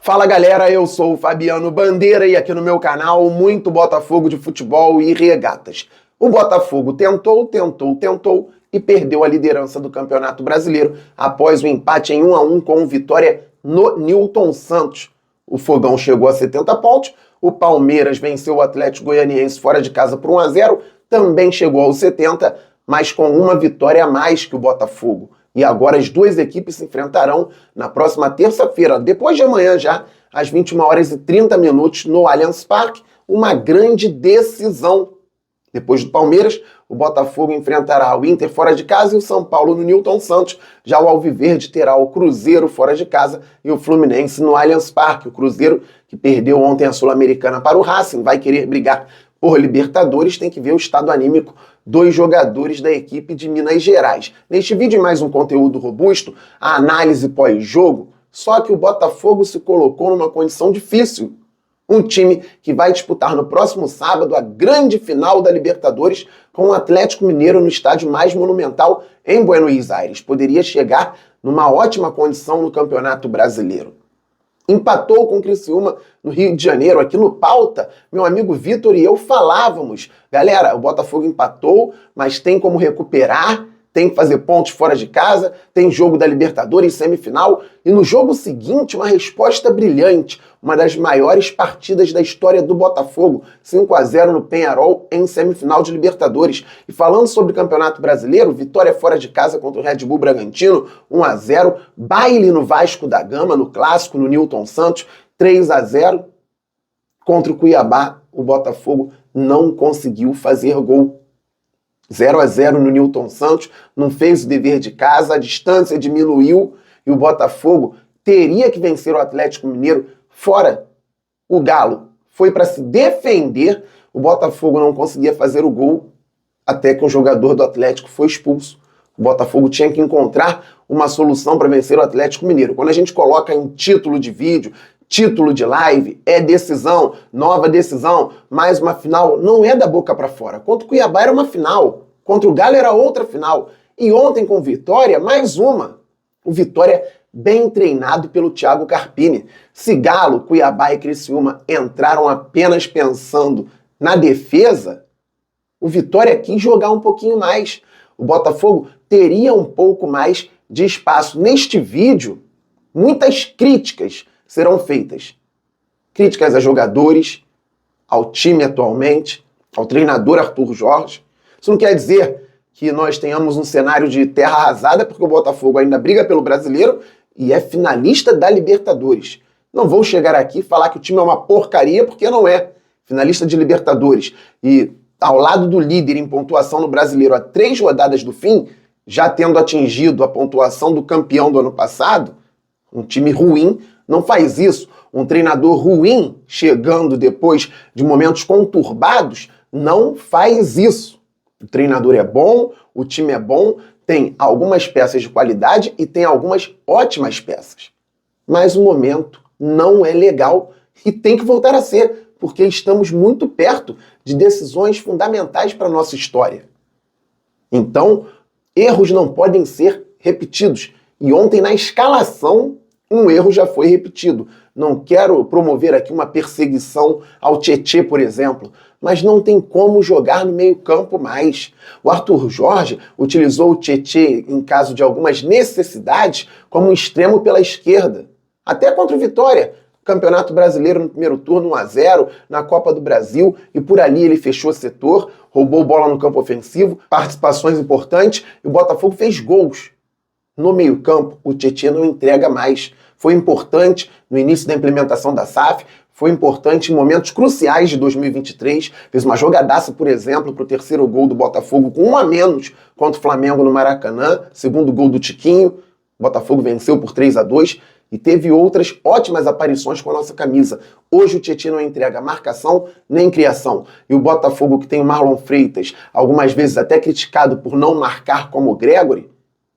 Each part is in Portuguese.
Fala galera, eu sou o Fabiano Bandeira e aqui no meu canal muito Botafogo de futebol e regatas. O Botafogo tentou e perdeu a liderança do Campeonato Brasileiro após o empate em 1-1 com o Vitória no Newton Santos. O Fogão chegou a 70 pontos, o Palmeiras venceu o Atlético Goianiense fora de casa por 1-0, também chegou aos 70, mas com uma vitória a mais que o Botafogo. E agora as duas equipes se enfrentarão na próxima terça-feira, depois de amanhã já, às 21h30 no Allianz Parque, uma grande decisão. Depois do Palmeiras, o Botafogo enfrentará o Inter fora de casa e o São Paulo no Newton Santos. Já o Alviverde terá o Cruzeiro fora de casa e o Fluminense no Allianz Parque. O Cruzeiro, que perdeu ontem a Sul-Americana para o Racing, vai querer brigar por Libertadores, tem que ver o estado anímico dos jogadores da equipe de Minas Gerais. Neste vídeo, mais um conteúdo robusto, a análise pós-jogo, só que o Botafogo se colocou numa condição difícil. Um time que vai disputar no próximo sábado a grande final da Libertadores com o Atlético Mineiro no estádio mais monumental em Buenos Aires. Poderia chegar numa ótima condição no Campeonato Brasileiro. Empatou com o Criciúma no Rio de Janeiro, aqui no Pauta, meu amigo Vitor e eu falávamos, galera, o Botafogo empatou, mas tem como recuperar, tem que fazer pontos fora de casa, tem jogo da Libertadores semifinal, e no jogo seguinte uma resposta brilhante, uma das maiores partidas da história do Botafogo, 5-0 no Peñarol em semifinal de Libertadores. E falando sobre o Campeonato Brasileiro, vitória fora de casa contra o Red Bull Bragantino, 1-0, baile no Vasco da Gama, no Clássico, no Newton Santos, 3-0, contra o Cuiabá, o Botafogo não conseguiu fazer gol. 0-0 no Newton Santos, não fez o dever de casa, a distância diminuiu e o Botafogo teria que vencer o Atlético Mineiro fora. O Galo foi para se defender, o Botafogo não conseguia fazer o gol até que um jogador do Atlético foi expulso. O Botafogo tinha que encontrar uma solução para vencer o Atlético Mineiro. Quando a gente coloca em título de vídeo, título de live, é decisão, nova decisão, mais uma final, não é da boca para fora. Contra o Cuiabá era uma final, contra o Galo era outra final. E ontem com Vitória, mais uma. O Vitória bem treinado pelo Thiago Carpini. Se Galo, Cuiabá e Criciúma entraram apenas pensando na defesa, o Vitória quis jogar um pouquinho mais. O Botafogo teria um pouco mais de espaço. Neste vídeo, muitas críticas serão feitas. Críticas a jogadores, ao time atualmente, ao treinador Arthur Jorge. Isso não quer dizer que nós tenhamos um cenário de terra arrasada, porque o Botafogo ainda briga pelo Brasileiro e é finalista da Libertadores. Não vou chegar aqui e falar que o time é uma porcaria, porque não é. Finalista de Libertadores. E ao lado do líder em pontuação no Brasileiro a 3 rodadas do fim, já tendo atingido a pontuação do campeão do ano passado, um time ruim não faz isso. Um treinador ruim, chegando depois de momentos conturbados, não faz isso. O treinador é bom, o time é bom, tem algumas peças de qualidade e tem algumas ótimas peças. Mas o momento não é legal e tem que voltar a ser, porque estamos muito perto de decisões fundamentais para a nossa história. Então, erros não podem ser repetidos. E ontem, na escalação, um erro já foi repetido. Não quero promover aqui uma perseguição ao Tietê, por exemplo, mas não tem como jogar no meio-campo mais. O Arthur Jorge utilizou o Tietê, em caso de algumas necessidades, como um extremo pela esquerda. Até contra o Vitória. Campeonato Brasileiro no primeiro turno, 1-0, na Copa do Brasil, e por ali ele fechou setor, roubou bola no campo ofensivo, participações importantes, e o Botafogo fez gols. No meio-campo, o Tietê não entrega mais. Foi importante no início da implementação da SAF, foi importante em momentos cruciais de 2023, fez uma jogadaça, por exemplo, para o terceiro gol do Botafogo, com 1 a menos contra o Flamengo no Maracanã, segundo gol do Tiquinho, o Botafogo venceu por 3-2, e teve outras ótimas aparições com a nossa camisa. Hoje o Tietê não entrega marcação nem criação. E o Botafogo, que tem o Marlon Freitas, algumas vezes até criticado por não marcar como o Gregori,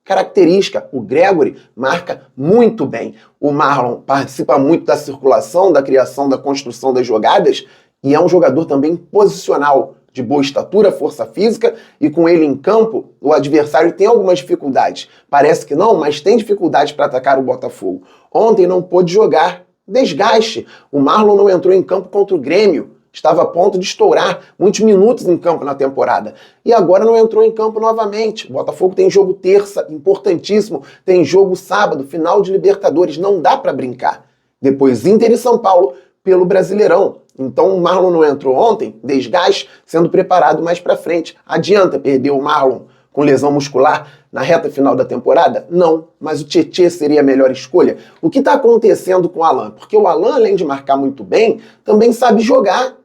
característica, o Gregori marca muito bem. O Marlon participa muito da circulação, da criação, da construção das jogadas e é um jogador também posicional, de boa estatura, força física, e com ele em campo, o adversário tem algumas dificuldades. Parece que não, mas tem dificuldade para atacar o Botafogo. Ontem não pôde jogar Desgaste. O Marlon não entrou em campo contra o Grêmio. Estava a ponto de estourar muitos minutos em campo na temporada. E agora não entrou em campo novamente. O Botafogo tem jogo terça, importantíssimo. Tem jogo sábado, final de Libertadores. Não dá para brincar. Depois Inter e São Paulo pelo Brasileirão. Então o Marlon não entrou ontem, desgaste, sendo preparado mais para frente. Adianta perder o Marlon com lesão muscular na reta final da temporada? Não, mas o Tietê seria a melhor escolha. O que está acontecendo com o Alan? Porque o Alan, além de marcar muito bem, também sabe jogar.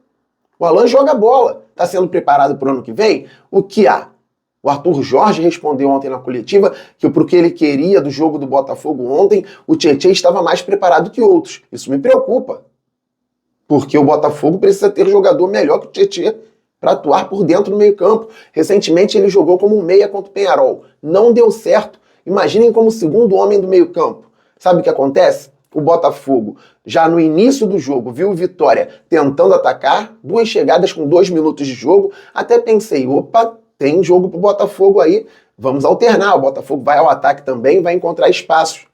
O Alan joga bola. Está sendo preparado para o ano que vem? O que há? O Arthur Jorge respondeu ontem na coletiva que pro que ele queria do jogo do Botafogo ontem, o Tietê estava mais preparado que outros. Isso me preocupa. Porque o Botafogo precisa ter jogador melhor que o Tietê para atuar por dentro do meio-campo. Recentemente ele jogou como um meia contra o Peñarol. Não deu certo. Imaginem como segundo homem do meio-campo. Sabe o que acontece? O Botafogo, já no início do jogo, viu o Vitória tentando atacar, 2 chegadas com 2 minutos de jogo. Até pensei, opa, tem jogo pro Botafogo aí, vamos alternar. O Botafogo vai ao ataque também, vai encontrar espaços.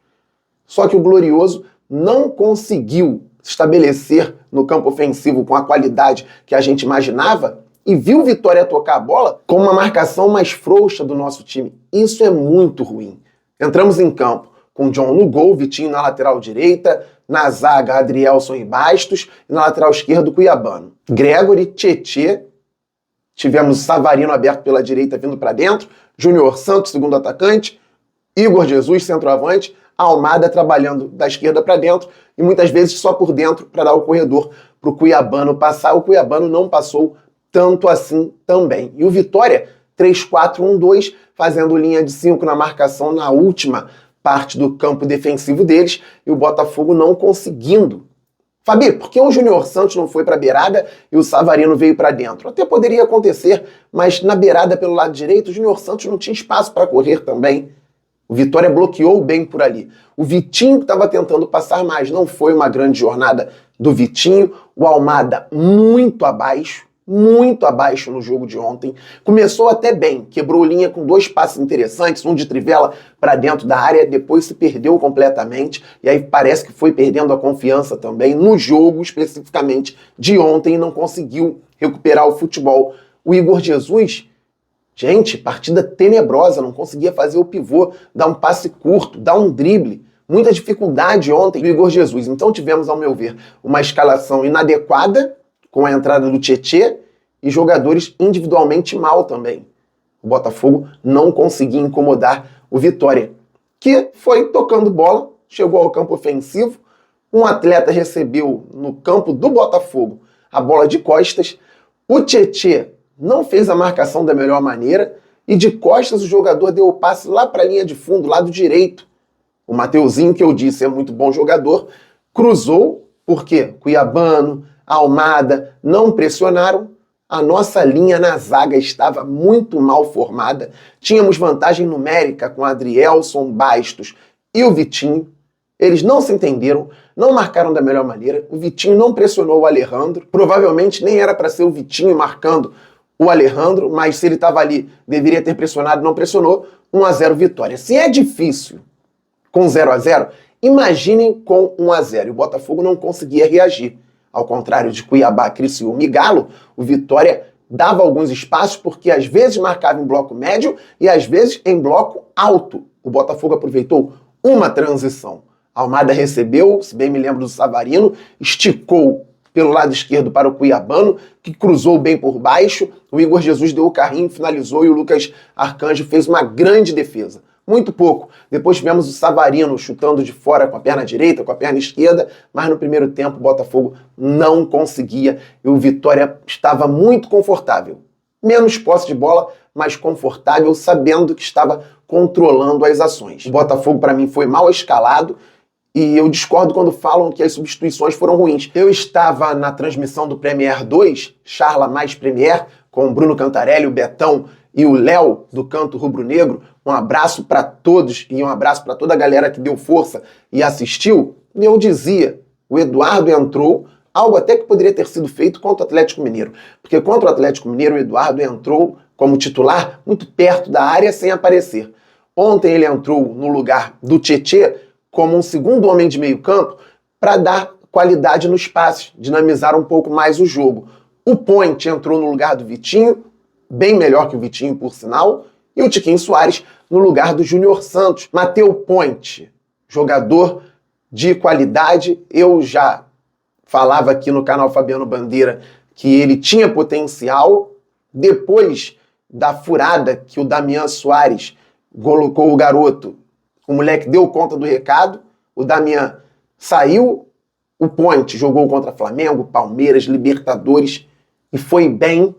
Só que o Glorioso não conseguiu estabelecer no campo ofensivo com a qualidade que a gente imaginava e viu o Vitória tocar a bola com uma marcação mais frouxa do nosso time. Isso é muito ruim. Entramos em campo com o John no gol, Vitinho na lateral direita, na zaga Adrielson e Bastos e na lateral esquerda o Cuiabano. Gregory, Tietê, tivemos Savarino aberto pela direita vindo para dentro, Júnior Santos, segundo atacante, Igor Jesus, centroavante, Almada trabalhando da esquerda para dentro e muitas vezes só por dentro para dar o corredor para o Cuiabano passar. O Cuiabano não passou tanto assim também. E o Vitória, 3-4-1-2, fazendo linha de 5 na marcação na última parte do campo defensivo deles e o Botafogo não conseguindo. Fabi, por que o Júnior Santos não foi para a beirada e o Savarino veio para dentro? Até poderia acontecer, mas na beirada pelo lado direito o Júnior Santos não tinha espaço para correr também. O Vitória bloqueou bem por ali. O Vitinho que estava tentando passar mais. Não foi uma grande jornada do Vitinho. O Almada muito abaixo no jogo de ontem. Começou até bem, quebrou linha com 2 passes interessantes, um de trivela para dentro da área, depois se perdeu completamente, e aí parece que foi perdendo a confiança também no jogo, especificamente de ontem, e não conseguiu recuperar o futebol. O Igor Jesus, gente, partida tenebrosa, não conseguia fazer o pivô, dar um passe curto, dar um drible. Muita dificuldade ontem do Igor Jesus. Então tivemos, ao meu ver, uma escalação inadequada, com a entrada do Tietê e jogadores individualmente mal também. O Botafogo não conseguia incomodar o Vitória, que foi tocando bola, chegou ao campo ofensivo, um atleta recebeu no campo do Botafogo a bola de costas, o Tietê não fez a marcação da melhor maneira e de costas o jogador deu o passe lá para a linha de fundo, lado direito. O Mateuzinho, que eu disse é muito bom jogador, cruzou, porque Cuiabano, Almada não pressionaram, a nossa linha na zaga estava muito mal formada, tínhamos vantagem numérica com Adrielson, Bastos e o Vitinho, eles não se entenderam, não marcaram da melhor maneira, o Vitinho não pressionou o Alejandro, provavelmente nem era para ser o Vitinho marcando o Alejandro, mas se ele estava ali, deveria ter pressionado, não pressionou, 1-0 Vitória. Se é difícil com 0-0, imaginem com 1-0, e o Botafogo não conseguia reagir. Ao contrário de Cuiabá, Criciúma e Galo, o Vitória dava alguns espaços porque às vezes marcava em bloco médio e às vezes em bloco alto. O Botafogo aproveitou uma transição. Almada recebeu, se bem me lembro do Savarino, esticou pelo lado esquerdo para o Cuiabano, que cruzou bem por baixo, o Igor Jesus deu o carrinho, finalizou e o Lucas Arcanjo fez uma grande defesa. Muito pouco. Depois tivemos o Savarino chutando de fora com a perna direita, com a perna esquerda, mas no primeiro tempo o Botafogo não conseguia e o Vitória estava muito confortável. Menos posse de bola, mas confortável, sabendo que estava controlando as ações. O Botafogo, para mim, foi mal escalado e eu discordo quando falam que as substituições foram ruins. Eu estava na transmissão do Premier 2, Charla mais Premier, com o Bruno Cantarelli, o Betão e o Léo, do Canto Rubro-Negro. Um abraço para todos e um abraço para toda a galera que deu força e assistiu. E eu dizia, o Eduardo entrou, algo até que poderia ter sido feito contra o Atlético Mineiro. Porque contra o Atlético Mineiro, o Eduardo entrou como titular muito perto da área sem aparecer. Ontem ele entrou no lugar do Tietê como um segundo homem de meio campo para dar qualidade nos passes, dinamizaram um pouco mais o jogo. O Point entrou no lugar do Vitinho, bem melhor que o Vitinho, por sinal, e o Tiquinho Soares no lugar do Júnior Santos. Matheus Point, jogador de qualidade, eu já falava aqui no canal Fabiano Bandeira que ele tinha potencial. Depois da furada que o Damian Soares colocou o garoto, o moleque deu conta do recado, o Damian saiu, o Point jogou contra Flamengo, Palmeiras, Libertadores e foi bem,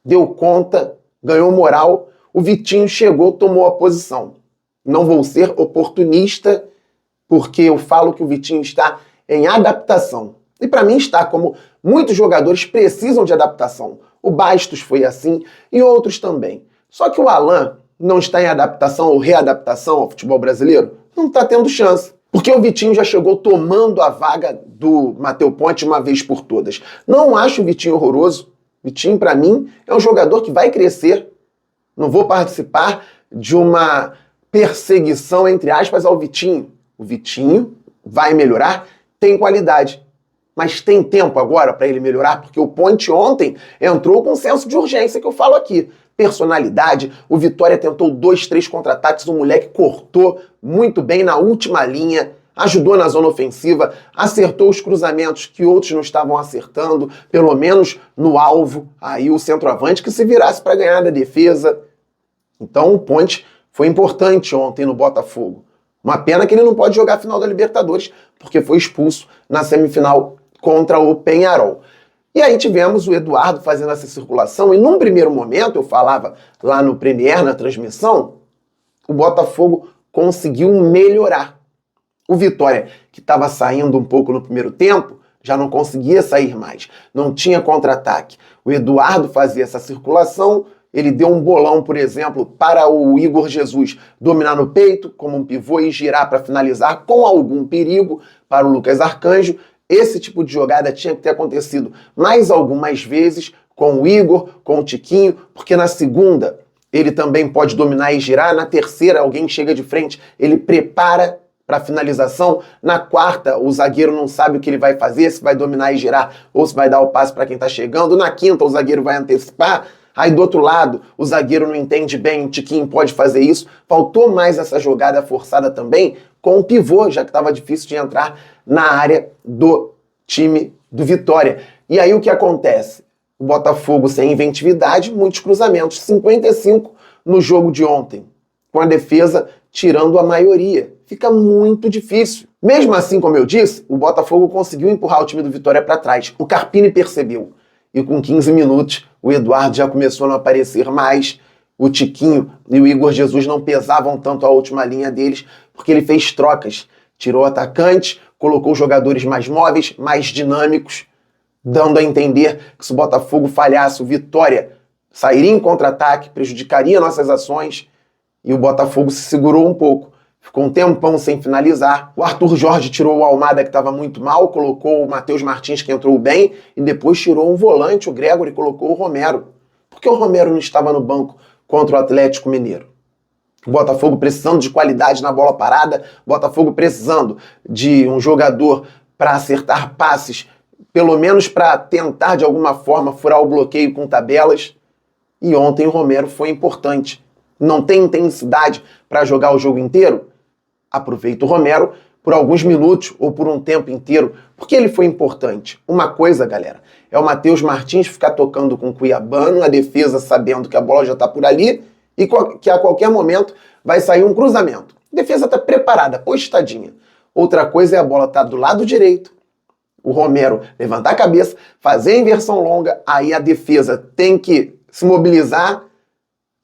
deu conta, ganhou moral. O Vitinho chegou, tomou a posição. Não vou ser oportunista, porque eu falo que o Vitinho está em adaptação. E para mim está, como muitos jogadores precisam de adaptação. O Bastos foi assim e outros também. Só que o Alan não está em adaptação ou readaptação ao futebol brasileiro? Não está tendo chance. Porque o Vitinho já chegou tomando a vaga do Matheus Point uma vez por todas. Não acho o Vitinho horroroso. Vitinho, para mim, é um jogador que vai crescer. Não vou participar de uma perseguição, entre aspas, ao Vitinho. O Vitinho vai melhorar, tem qualidade. Mas tem tempo agora para ele melhorar? Porque o Point ontem entrou com um senso de urgência que eu falo aqui. Personalidade, o Vitória tentou 2, 3 contra-ataques, o moleque cortou muito bem na última linha, ajudou na zona ofensiva, acertou os cruzamentos que outros não estavam acertando, pelo menos no alvo, aí o centroavante que se virasse para ganhar da defesa. Então o Point foi importante ontem no Botafogo. Uma pena que ele não pode jogar a final da Libertadores, porque foi expulso na semifinal contra o Peñarol. E aí tivemos o Eduardo fazendo essa circulação, e num primeiro momento, eu falava lá no Premier, na transmissão, o Botafogo conseguiu melhorar. O Vitória, que estava saindo um pouco no primeiro tempo, já não conseguia sair mais, não tinha contra-ataque. O Eduardo fazia essa circulação, ele deu um bolão, por exemplo, para o Igor Jesus dominar no peito, como um pivô, e girar para finalizar com algum perigo para o Lucas Arcanjo. Esse tipo de jogada tinha que ter acontecido mais algumas vezes com o Igor, com o Tiquinho, porque na segunda ele também pode dominar e girar, na terceira alguém chega de frente, ele prepara para finalização, na quarta o zagueiro não sabe o que ele vai fazer, se vai dominar e girar ou se vai dar o passe para quem está chegando, na quinta o zagueiro vai antecipar, aí do outro lado o zagueiro não entende bem, o Tiquinho pode fazer isso. Faltou mais essa jogada forçada também com o pivô, já que estava difícil de entrar na área do time do Vitória. E aí o que acontece? O Botafogo sem inventividade, muitos cruzamentos, 55 no jogo de ontem, com a defesa tirando a maioria. Fica muito difícil. Mesmo assim, como eu disse, o Botafogo conseguiu empurrar o time do Vitória para trás. O Carpini percebeu. E com 15 minutos, o Eduardo já começou a não aparecer mais. O Tiquinho e o Igor Jesus não pesavam tanto a última linha deles, porque ele fez trocas. Tirou o atacante, colocou jogadores mais móveis, mais dinâmicos, dando a entender que se o Botafogo falhasse, o Vitória sairia em contra-ataque, prejudicaria nossas ações, e o Botafogo se segurou um pouco. Ficou um tempão sem finalizar. O Arthur Jorge tirou o Almada, que estava muito mal, colocou o Matheus Martins, que entrou bem, e depois tirou um volante, o Gregory, e colocou o Romero. Por que o Romero não estava no banco contra o Atlético Mineiro? O Botafogo precisando de qualidade na bola parada, o Botafogo precisando de um jogador para acertar passes, pelo menos para tentar de alguma forma furar o bloqueio com tabelas. E ontem o Romero foi importante. Não tem intensidade para jogar o jogo inteiro? Aproveita o Romero por alguns minutos ou por um tempo inteiro, porque ele foi importante. Uma coisa, galera, é o Matheus Martins ficar tocando com o Cuiabano, a defesa sabendo que a bola já está por ali e que a qualquer momento vai sair um cruzamento. A defesa está preparada, postadinha. Outra coisa é a bola estar do lado direito, o Romero levantar a cabeça, fazer a inversão longa, aí a defesa tem que se mobilizar,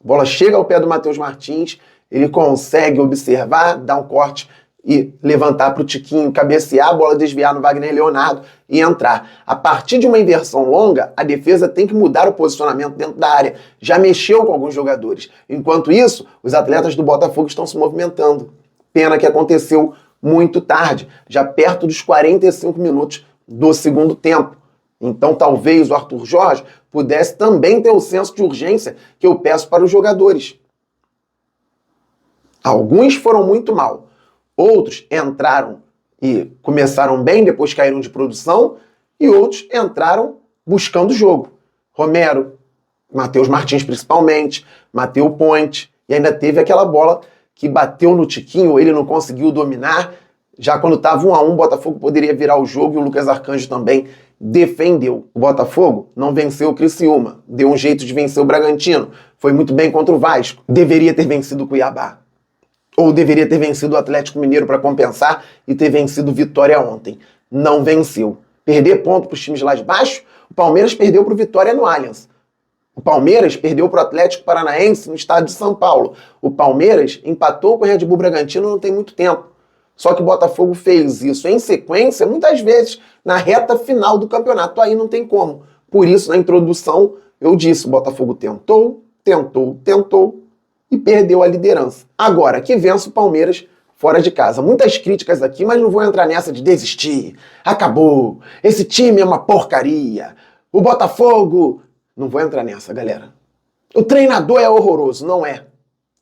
a bola chega ao pé do Matheus Martins, ele consegue observar, dar um corte e levantar para o Tiquinho, cabecear, a bola desviar no Wagner Leonardo e entrar. A partir de uma inversão longa, a defesa tem que mudar o posicionamento dentro da área. Já mexeu com alguns jogadores. Enquanto isso, os atletas do Botafogo estão se movimentando. Pena que aconteceu muito tarde, já perto dos 45 minutos do segundo tempo. Então talvez o Arthur Jorge pudesse também ter o senso de urgência que eu peço para os jogadores. Alguns foram muito mal. Outros entraram e começaram bem, depois caíram de produção, e outros entraram buscando o jogo. Romero, Matheus Martins principalmente, Matheus Ponte, e ainda teve aquela bola que bateu no Tiquinho, ele não conseguiu dominar. Já quando estava 1-1, o Botafogo poderia virar o jogo e o Lucas Arcanjo também defendeu. O Botafogo não venceu o Criciúma, deu um jeito de vencer o Bragantino, foi muito bem contra o Vasco, deveria ter vencido o Cuiabá. Ou deveria ter vencido o Atlético Mineiro para compensar e ter vencido o Vitória ontem. Não venceu. Perder ponto para os times lá de baixo, o Palmeiras perdeu para o Vitória no Allianz. O Palmeiras perdeu para o Atlético Paranaense no estado de São Paulo. O Palmeiras empatou com o Red Bull Bragantino não tem muito tempo. Só que o Botafogo fez isso em sequência, muitas vezes, na reta final do campeonato. Aí não tem como. Por isso, na introdução, eu disse, o Botafogo tentou e perdeu a liderança. Agora, que vence o Palmeiras fora de casa. Muitas críticas aqui, mas não vou entrar nessa de desistir. Acabou. Esse time é uma porcaria. O Botafogo... Não vou entrar nessa, galera. O treinador é horroroso. Não é.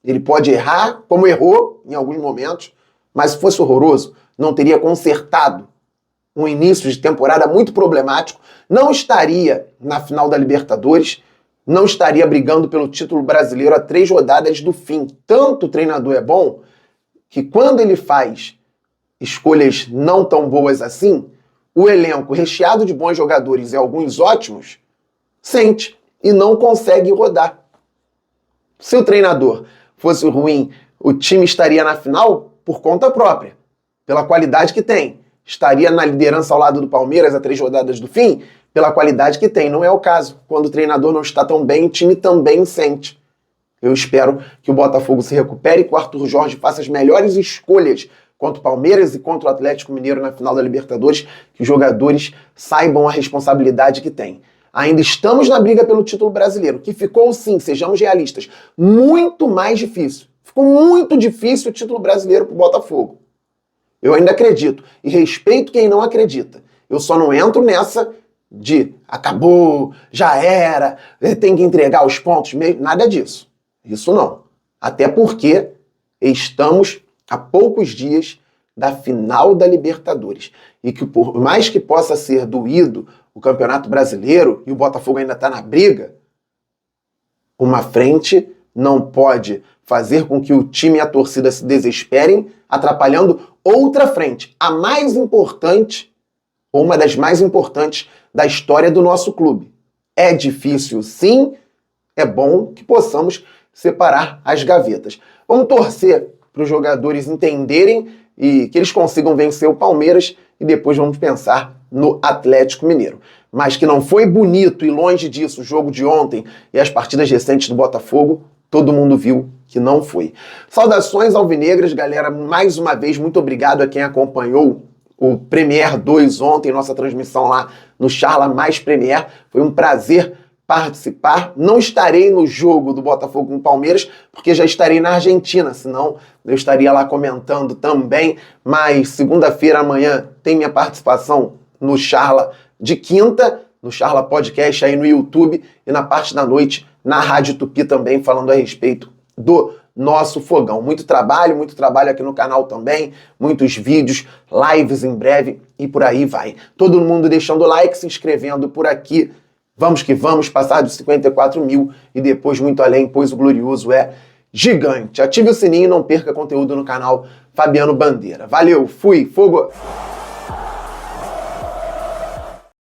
Ele pode errar, como errou em alguns momentos, mas se fosse horroroso, não teria consertado um início de temporada muito problemático, não estaria na final da Libertadores, não estaria brigando pelo título brasileiro a 3 rodadas do fim. Tanto o treinador é bom que quando ele faz escolhas não tão boas assim, o elenco recheado de bons jogadores e alguns ótimos sente e não consegue rodar. Se o treinador fosse ruim, o time estaria na final por conta própria, pela qualidade que tem. Estaria na liderança ao lado do Palmeiras a 3 rodadas do fim, pela qualidade que tem. Não é o caso. Quando o treinador não está tão bem, o time também sente. Eu espero que o Botafogo se recupere, que o Arthur Jorge faça as melhores escolhas contra o Palmeiras e contra o Atlético Mineiro na final da Libertadores, que os jogadores saibam a responsabilidade que têm. Ainda estamos na briga pelo título brasileiro, que ficou, sim, sejamos realistas, muito mais difícil. Ficou muito difícil o título brasileiro para o Botafogo. Eu ainda acredito e respeito quem não acredita. Eu só não entro nessa de acabou, já era, tem que entregar os pontos mesmo. Nada disso. Isso não. Até porque estamos a poucos dias da final da Libertadores. E que por mais que possa ser doído o Campeonato Brasileiro e o Botafogo ainda está na briga, uma frente não pode fazer com que o time e a torcida se desesperem, atrapalhando outra frente, a mais importante, ou uma das mais importantes da história do nosso clube. É difícil, sim, é bom que possamos separar as gavetas. Vamos torcer para os jogadores entenderem e que eles consigam vencer o Palmeiras e depois vamos pensar no Atlético Mineiro. Mas que não foi bonito e longe disso o jogo de ontem e as partidas recentes do Botafogo, todo mundo viu que não foi. Saudações alvinegras, galera. Mais uma vez, muito obrigado a quem acompanhou o Premier 2 ontem, nossa transmissão lá no Charla Mais Premier. Foi um prazer participar. Não estarei no jogo do Botafogo com o Palmeiras, porque já estarei na Argentina, senão eu estaria lá comentando também. Mas segunda-feira, amanhã, tem minha participação no Charla de quinta, no Charla Podcast aí no YouTube e na parte da noite na Rádio Tupi também, falando a respeito do nosso fogão. Muito trabalho aqui no canal também, muitos vídeos, lives em breve e por aí vai. Todo mundo deixando o like, se inscrevendo por aqui. Vamos que vamos, passar dos 54 mil e depois muito além, pois o glorioso é gigante. Ative o sininho e não perca conteúdo no canal Fabiano Bandeira. Valeu, fui, fogo!